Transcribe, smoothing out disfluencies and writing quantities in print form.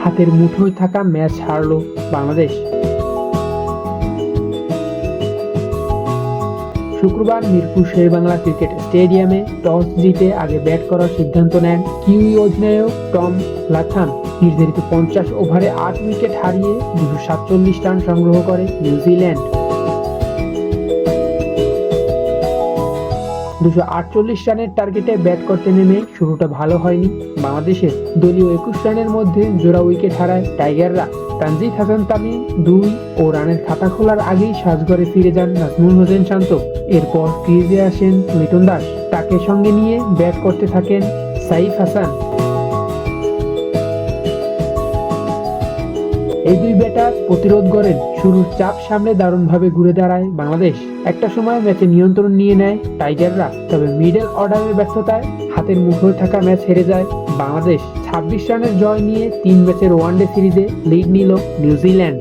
হাতের মুঠোয় থাকা ম্যাচ হারল বাংলাদেশ। শুক্রবার মিরপুর শেরেবাংলা ক্রিকেট স্টেডিয়ামে টস জিতে আগে ব্যাট করার সিদ্ধান্ত নেন কিউই অধিনায়ক টম লাথাম। নির্ধারিত 50 ওভারে 8 উইকেট হারিয়ে 247 রান সংগ্রহ করে নিউজিল্যান্ড। 248 রানের টার্গেটে ব্যাট করতে নেমে শুরুটা ভালো হয়নি বাংলাদেশের। দলীয় 21 রানের মধ্যে জোড়া উইকেট হারায় টাইগাররা। তানজিদ হাসান তামিম 2 ও রানের খাতা খোলার আগেই সাজঘরে ফিরে যান নাজমুল হোসেন শান্ত। এরপর ক্রিজে আসেন লিটন দাস। তাকে সঙ্গে নিয়ে ব্যাট করতে থাকেন সাইফ হাসান। এই দুই ব্যাটার প্রতিরোধ গড়েন। শুরুর চাপ সামলে দারুণভাবে ঘুরে দাঁড়ায় বাংলাদেশ। একটা সময় ম্যাচে নিয়ন্ত্রণ নিয়ে নেয় টাইগাররা, তবে মিডল অর্ডারের ব্যর্থতায় হাতের মুঠোয় থাকা ম্যাচ হেরে যায় বাংলাদেশ। 26 রানের জয় নিয়ে 3 ম্যাচের ওয়ানডে সিরিজে লিড নিল নিউজিল্যান্ড।